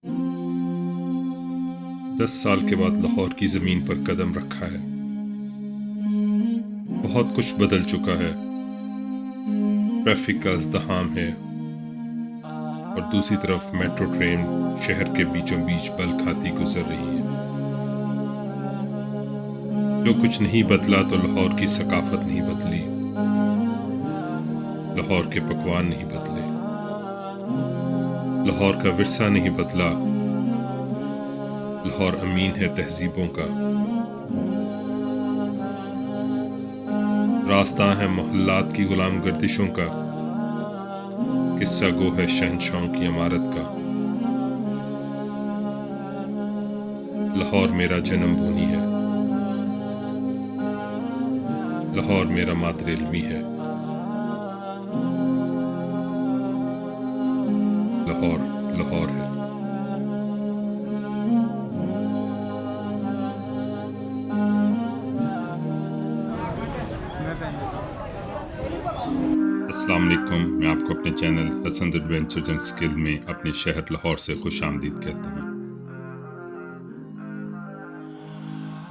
10 سال کے بعد لاہور کی زمین پر قدم رکھا ہے۔ بہت کچھ بدل چکا ہے۔ ٹریفک کا ازدحام ہے اور دوسری طرف میٹرو ٹرین شہر کے بیچوں بیچ بل کھاتی گزر رہی ہے۔ جو کچھ نہیں بدلا تو لاہور کی ثقافت نہیں بدلی، لاہور کے پکوان نہیں بدلے، لاہور کا ورثہ نہیں بدلا۔ لاہور امین ہے تہذیبوں کا، راستہ ہے محلات کی غلام گردشوں کا، قصہ گو ہے شہنشاہوں کی عمارت کا۔ لاہور میرا جنم بھومی ہے، لاہور میرا مادر علمی ہے، لاہور لاہور ہے۔ السلام علیکم، میں آپ کو اپنے چینل حسنز ایڈونچرز اینڈ اسکل میں اپنے شہر لاہور سے خوش آمدید کہتا ہوں۔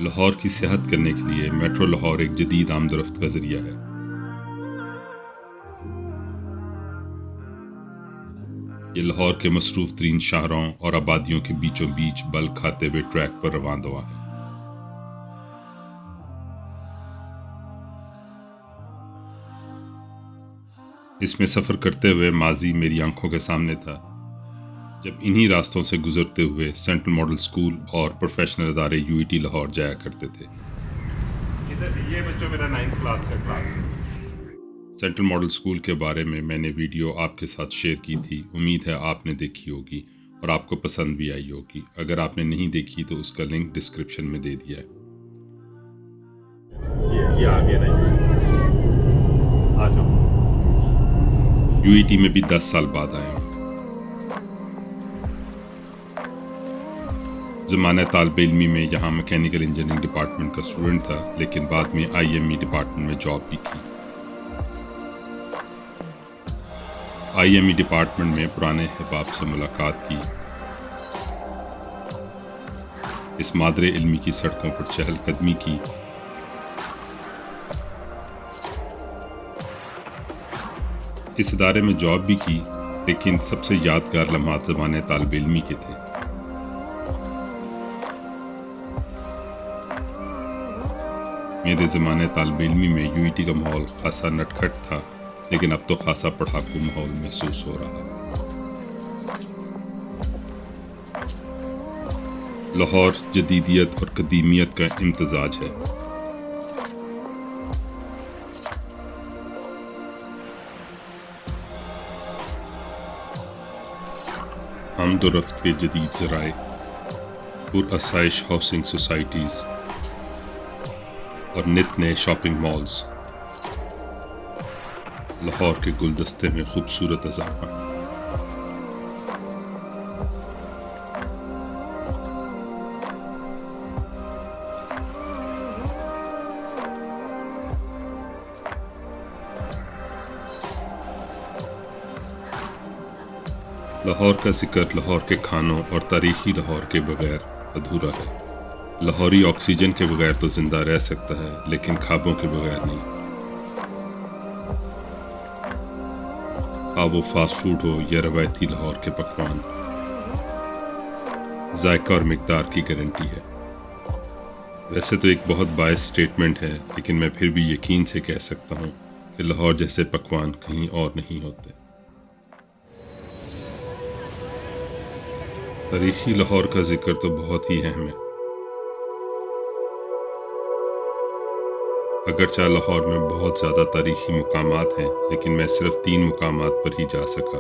لاہور کی سیاحت کرنے کے لیے میٹرو لاہور ایک جدید آمد و رفت کا ذریعہ ہے۔ یہ لاہور کے مصروف ترین شاہراہوں اور آبادیوں کے بیچوں بیچ بل کھاتے ہوئے ٹریک پر رواں دوا ہے۔ اس میں سفر کرتے ہوئے ماضی میری آنکھوں کے سامنے تھا، جب انہی راستوں سے گزرتے ہوئے سینٹرل ماڈل اسکول اور پروفیشنل ادارے UET لاہور جایا کرتے تھے۔ یہ بچوں میرا 9th کلاس کا کلاس۔ سینٹرل ماڈل اسکول کے بارے میں نے ویڈیو آپ کے ساتھ شیئر کی تھی، امید ہے آپ نے دیکھی ہوگی اور آپ کو پسند بھی آئی ہوگی۔ اگر آپ نے نہیں دیکھی تو اس کا لنک ڈسکرپشن میں دے دیا ہے۔ یہ آگے نہیں آ جاؤ۔ UET میں بھی 10 سال بعد آیا ہوں۔ زمانہ طالب علمی میں یہاں میکینیکل انجینئرنگ ڈپارٹمنٹ کا اسٹوڈنٹ تھا، لیکن بعد میں IME ڈپارٹمنٹ میں جاب بھی کی۔ IME ڈپارٹمنٹ میں پرانے احباب سے ملاقات کی، اس مادر علمی کی سڑکوں پر چہل قدمی کی، اس ادارے میں جاب بھی کی، لیکن سب سے یادگار لمحات زمانے طالب علمی کے تھے۔ میرے زمانے طالب علمی میں UET کا ماحول خاصا نٹکھٹ تھا، لیکن اب تو خاصا پڑھاکو ماحول محسوس ہو رہا۔ لاہور جدیدیت اور قدیمیت کا امتزاج ہے۔ آمد و رفت کے جدید ذرائع، پرآسائش ہاؤسنگ سوسائٹیز اور نت نئے شاپنگ مالز، لاہور کے گلدستے میں خوبصورت اضافہ۔ لاہور کا ذکر لاہور کے کھانوں اور تاریخی لاہور کے بغیر ادھورا ہے۔ لاہوری آکسیجن کے بغیر تو زندہ رہ سکتا ہے، لیکن خوابوں کے بغیر نہیں۔ وہ فاسٹ فوڈ ہو یا روایتی لاہور کے پکوان، ذائقہ اور مقدار کی گارنٹی ہے۔ ویسے تو ایک بہت باعث سٹیٹمنٹ ہے، لیکن میں پھر بھی یقین سے کہہ سکتا ہوں کہ لاہور جیسے پکوان کہیں اور نہیں ہوتے۔ تاریخی لاہور کا ذکر تو بہت ہی اہم ہے۔ اگرچہ لاہور میں بہت زیادہ تاریخی مقامات ہیں، لیکن میں صرف 3 مقامات پر ہی جا سکا۔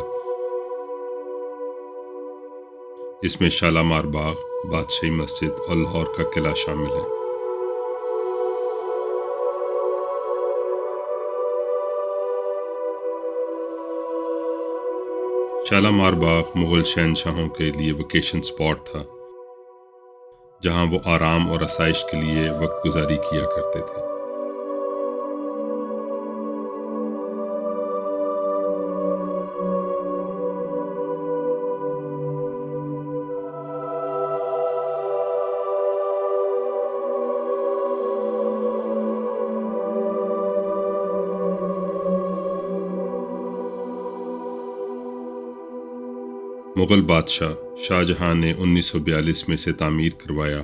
اس میں شالامار باغ، بادشاہی مسجد اور لاہور کا قلعہ شامل ہے۔ شالامار باغ مغل شہنشاہوں کے لیے ویکیشن سپاٹ تھا، جہاں وہ آرام اور آسائش کے لیے وقت گزاری کیا کرتے تھے۔ مغل بادشاہ شاہ جہاں نے 1942 میں اسے تعمیر کروایا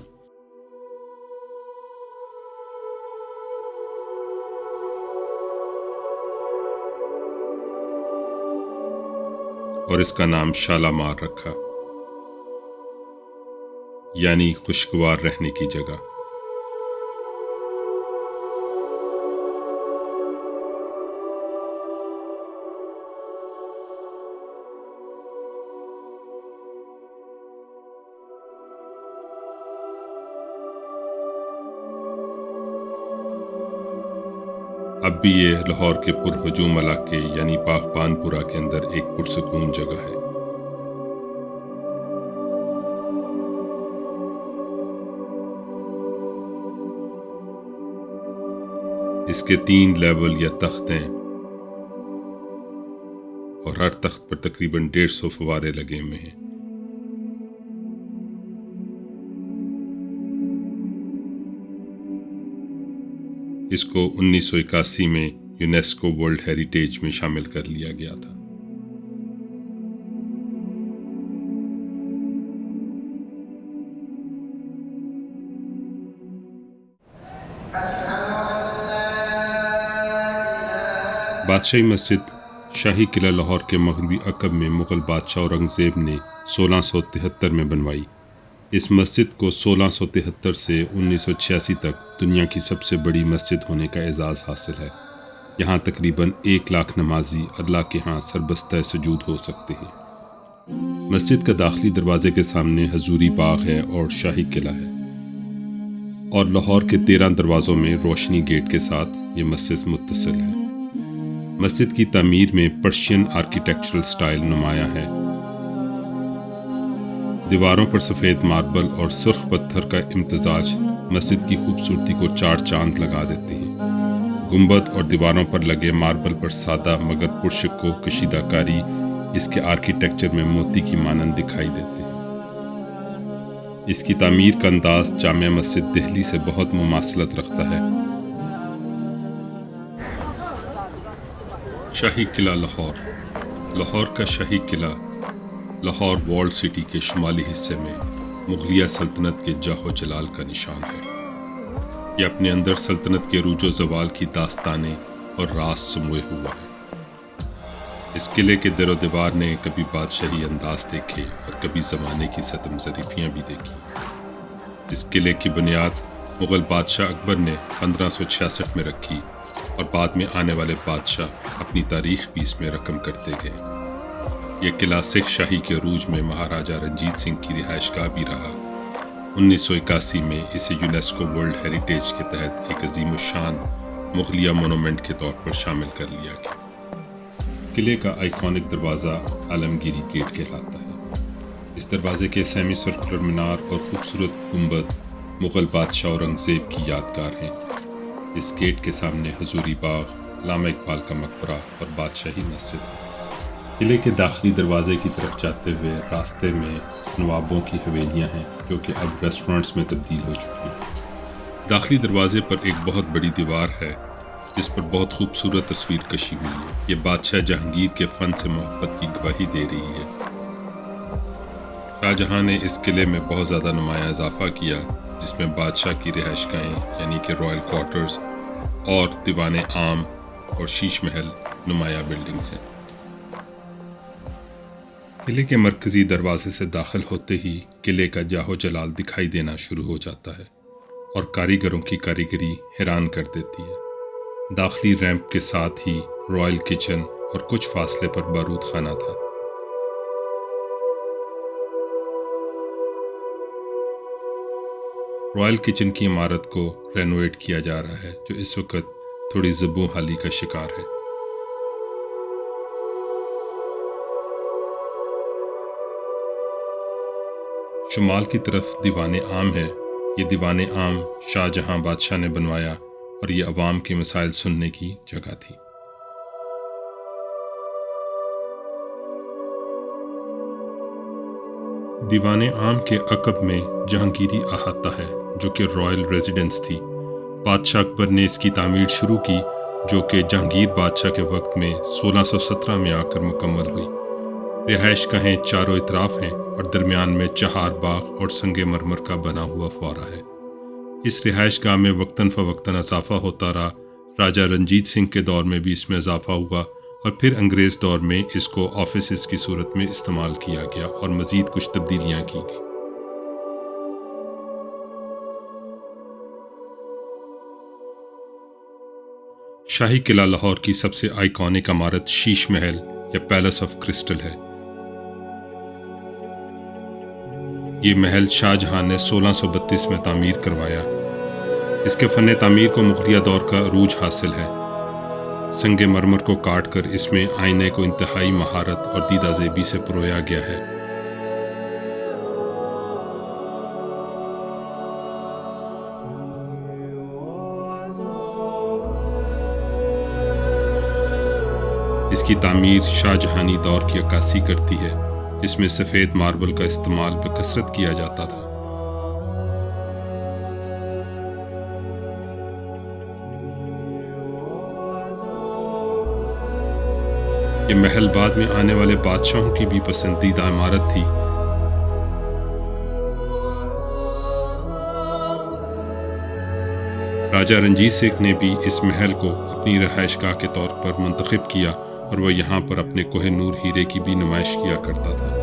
اور اس کا نام شالامار رکھا، یعنی خوشگوار رہنے کی جگہ۔ اب بھی یہ لاہور کے پرہجوم علاقے یعنی باغبان پورہ کے اندر ایک پرسکون جگہ ہے۔ اس کے 3 لیول یا تخت ہیں اور ہر تخت پر تقریباً 150 فوارے لگے ہوئے ہیں۔ اس کو 1981 میں یونیسکو ورلڈ ہیریٹیج میں شامل کر لیا گیا تھا۔ بادشاہی مسجد شاہی قلعہ لاہور کے مغربی عقب میں مغل بادشاہ اورنگزیب نے 1673 میں بنوائی۔ اس مسجد کو 1673 سے 1986 تک دنیا کی سب سے بڑی مسجد ہونے کا اعزاز حاصل ہے۔ یہاں تقریباً 1 لاکھ نمازی اللہ کے ہاں سربستہ سجود ہو سکتے ہیں۔ مسجد کا داخلی دروازے کے سامنے حضوری باغ ہے اور شاہی قلعہ ہے، اور لاہور کے 13 دروازوں میں روشنی گیٹ کے ساتھ یہ مسجد متصل ہے۔ مسجد کی تعمیر میں پرشین آرکیٹیکچرل سٹائل نمایاں ہے۔ دیواروں پر سفید ماربل اور سرخ پتھر کا امتزاج مسجد کی خوبصورتی کو 4 چاند لگا دیتے ہیں۔ گنبد اور دیواروں پر لگے ماربل پر سادہ مگر پرشکو کشیدہ کاری اس کے آرکیٹیکچر میں موتی کی مانند دکھائی دیتے ہیں۔ اس کی تعمیر کا انداز جامع مسجد دہلی سے بہت مماثلت رکھتا ہے۔ شاہی قلعہ لاہور کا شاہی قلعہ لاہور والڈ سٹی کے شمالی حصے میں مغلیہ سلطنت کے جاہ و جلال کا نشان ہے۔ یہ اپنے اندر سلطنت کے عروج و زوال کی داستانیں اور راز سموئے ہوا ہے۔ اس قلعے کے در و دیوار نے کبھی بادشاہی انداز دیکھے اور کبھی زمانے کی ستم ظریفیاں بھی دیکھی۔ اس قلعے کی بنیاد مغل بادشاہ اکبر نے 1566 میں رکھی اور بعد میں آنے والے بادشاہ اپنی تاریخ بھی اس میں رقم کرتے گئے۔ یہ قلعہ سکھ شاہی کے عروج میں مہاراجہ رنجیت سنگھ کی رہائش گاہ بھی رہا۔ 1981 میں اسے یونیسکو ورلڈ ہیریٹیج کے تحت ایک عظیم الشان مغلیہ مونومنٹ کے طور پر شامل کر لیا گیا۔ قلعے کا آئیکونک دروازہ عالمگیری گیٹ کہلاتا ہے۔ اس دروازے کے سیمی سرکولر مینار اور خوبصورت گنبد مغل بادشاہ اورنگزیب کی یادگار ہیں۔ اس گیٹ کے سامنے حضوری باغ، علامہ اقبال کا مقبرہ اور بادشاہی مسجد ہے۔ قلعے کے داخلی دروازے کی طرف جاتے ہوئے راستے میں نوابوں کی حویلیاں ہیں جو کہ اب ریسٹورنٹس میں تبدیل ہو چکی ہیں۔ داخلی دروازے پر ایک بہت بڑی دیوار ہے جس پر بہت خوبصورت تصویر کشی ہوئی ہے۔ یہ بادشاہ جہانگیر کے فن سے محبت کی گواہی دے رہی ہے۔ شاہ جہاں نے اس قلعے میں بہت زیادہ نمایاں اضافہ کیا جس میں بادشاہ کی رہائش گاہیں یعنی کہ رائل کوارٹرز اور دیوان عام اور شیش محل نمایاں بلڈنگز ہیں۔ قلعے کے مرکزی دروازے سے داخل ہوتے ہی قلعے کا جاہ و جلال دکھائی دینا شروع ہو جاتا ہے اور کاریگروں کی کاریگری حیران کر دیتی ہے۔ داخلی ریمپ کے ساتھ ہی رائل کچن اور کچھ فاصلے پر بارود خانہ تھا۔ رائل کچن کی عمارت کو رینوویٹ کیا جا رہا ہے جو اس وقت تھوڑی زبوں حالی کا شکار ہے۔ شمال کی طرف دیوان عام ہے۔ یہ دیوان عام شاہ جہاں بادشاہ نے بنوایا اور یہ عوام کے مسائل سننے کی جگہ تھی۔ دیوان عام کے عقب میں جہانگیری احاطہ ہے جو کہ رائل ریزیڈنس تھی۔ بادشاہ اکبر نے اس کی تعمیر شروع کی جو کہ جہانگیر بادشاہ کے وقت میں 1617 میں آ کر مکمل ہوئی۔ رہائش گاہیں چاروں اطراف ہیں اور درمیان میں چہار باغ اور سنگ مرمر کا بنا ہوا فوارہ ہے۔ اس رہائش گاہ میں وقتاً فوقتاً اضافہ ہوتا رہا۔ راجہ رنجیت سنگھ کے دور میں بھی اس میں اضافہ ہوا اور پھر انگریز دور میں اس کو آفیسز کی صورت میں استعمال کیا گیا اور مزید کچھ تبدیلیاں کی گئیں۔ شاہی قلعہ لاہور کی سب سے آئیکونک عمارت شیش محل یا پیلس آف کرسٹل ہے۔ یہ محل شاہ جہاں نے 1632 میں تعمیر کروایا۔ اس کے فن تعمیر کو مغلیہ دور کا عروج حاصل ہے۔ سنگ مرمر کو کاٹ کر اس میں آئینے کو انتہائی مہارت اور دیدہ زیبی سے پرویا گیا ہے۔ اس کی تعمیر شاہ جہانی دور کی عکاسی کرتی ہے، جس میں سفید ماربل کا استعمال بکثرت کیا جاتا تھا۔ یہ محل بعد میں آنے والے بادشاہوں کی بھی پسندیدہ عمارت تھی۔ راجہ رنجیت سنگھ نے بھی اس محل کو اپنی رہائش گاہ کے طور پر منتخب کیا اور وہ یہاں پر اپنے کوہ نور ہیرے کی بھی نمائش کیا کرتا تھا۔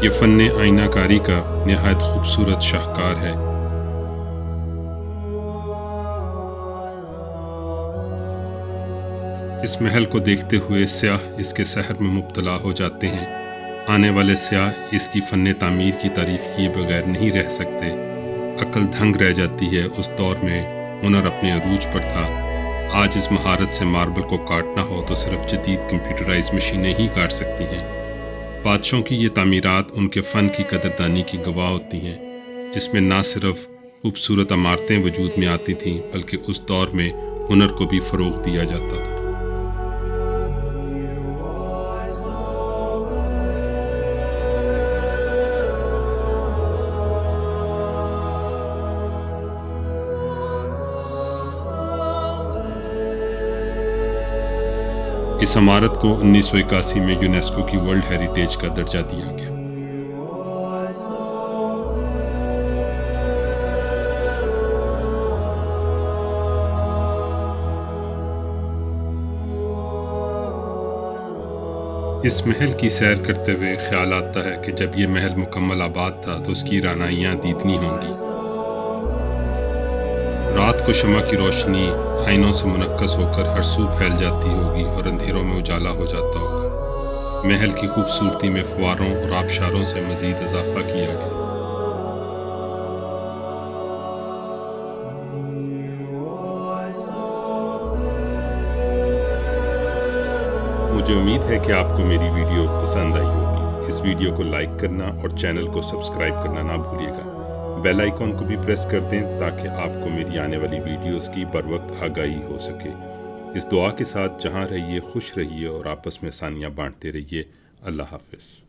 یہ فن آئینہ کاری کا نہایت خوبصورت شاہکار ہے۔ اس محل کو دیکھتے ہوئے سیاح اس کے سحر میں مبتلا ہو جاتے ہیں۔ آنے والے سیاح اس کی فن تعمیر کی تعریف کیے بغیر نہیں رہ سکتے۔ عقل دھنگ رہ جاتی ہے۔ اس دور میں ہنر اپنے عروج پر تھا۔ آج اس مہارت سے ماربل کو کاٹنا ہو تو صرف جدید کمپیوٹرائز مشینیں ہی کاٹ سکتی ہیں۔ بادشاہوں کی یہ تعمیرات ان کے فن کی قدردانی کی گواہ ہوتی ہیں، جس میں نہ صرف خوبصورت عمارتیں وجود میں آتی تھیں بلکہ اس دور میں ہنر کو بھی فروغ دیا جاتا تھا۔ اس عمارت کو 1981 میں یونیسکو کی ورلڈ ہیریٹیج کا درجہ دیا گیا۔ اس محل کی سیر کرتے ہوئے خیال آتا ہے کہ جب یہ محل مکمل آباد تھا تو اس کی رانائیاں دیدنی ہوں گی۔ رات کو شمع کی روشنی آئینوں سے منعکس ہو کر ہر سو پھیل جاتی ہوگی اور اندھیروں میں اجالا ہو جاتا ہوگا۔ محل کی خوبصورتی میں فواروں اور آبشاروں سے مزید اضافہ کیا گیا۔ مجھے امید ہے کہ آپ کو میری ویڈیو پسند آئی ہوگی۔ اس ویڈیو کو لائک کرنا اور چینل کو سبسکرائب کرنا نہ بھولیے گا۔ بیل آئیکن کو بھی پریس کر دیں تاکہ آپ کو میری آنے والی ویڈیوز کی بر وقت آگاہی ہو سکے۔ اس دعا کے ساتھ جہاں رہیے خوش رہیے اور آپس میں آسانیاں بانٹتے رہیے۔ اللہ حافظ۔